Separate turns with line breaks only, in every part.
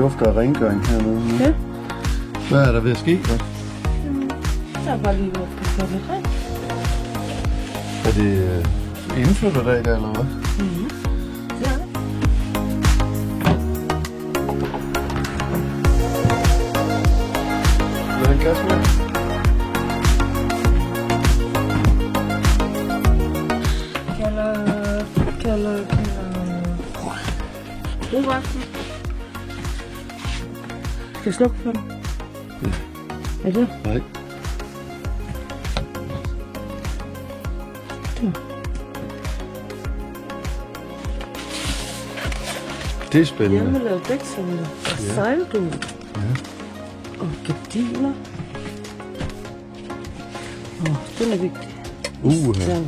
dufter af rengøring hernede.
Ja.
Hvad er der ved at ske?
Jeg er bare lige ved at få lidt rent.
Er det indflytterdag der, eller hvad?
Mhm. Det er det.
Vil du have en glas mere?
Kalder. God aften. Skal jeg slukke for den?
Ja.
Er det?
Nej. Det er spændende.
Hjemmelavet dæksel og sejldue.
Ja.
Og gardiner. Den er vigtig.
Uha.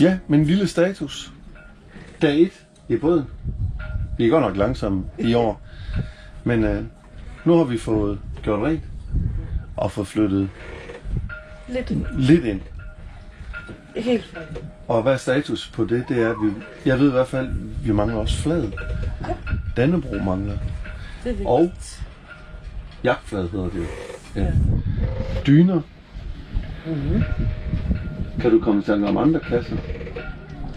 Ja, men en lille status. Dag 1 i båden. Vi er godt nok langsomme i år. Men nu har vi fået gjort rent. Og fået flyttet lidt ind.
Helt færdigt.
Og hvad er status på det? Det er, at jeg ved i hvert fald, at vi mangler også flad. Dannebro mangler.
Det er vigtigt.
Og jagtflad hedder det jo. Ja. Dyner.
Mm-hmm.
Kan du komme i tanke om andre kasser?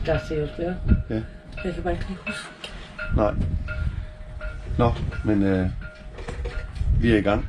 Der er sikkert flere.
Ja.
Jeg kan bare ikke lige huske.
Nej. Nå, men vi er i gang.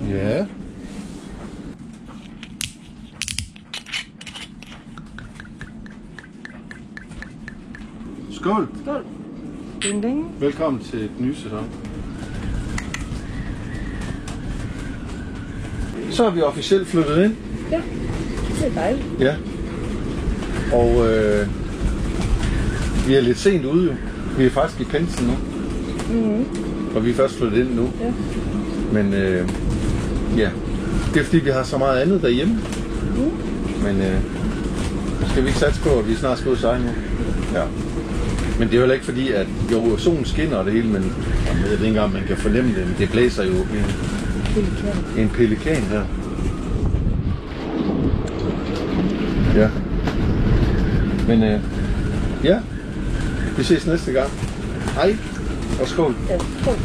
Ja. Skål.
Skål. Ding ding.
Velkommen til et ny sæson. Så er vi officielt flyttet ind.
Ja, det er dejligt.
Ja. Og vi er lidt sent ude jo. Vi er faktisk i pensen nu.
Mhm.
Og vi er først flyttet ind nu.
Ja.
Men ja, det er fordi vi har så meget andet derhjemme. Men skal vi ikke satse på, at vi snart skal ud og sejle nu? Ja. Men det er jo heller ikke fordi, at jo, solen skinner og det hele, men jeg ved ikke engang, man kan fornemme det, men det blæser jo en pelikan her. Ja. Men ja, vi ses næste gang. Hej og skål.
Ja, skål.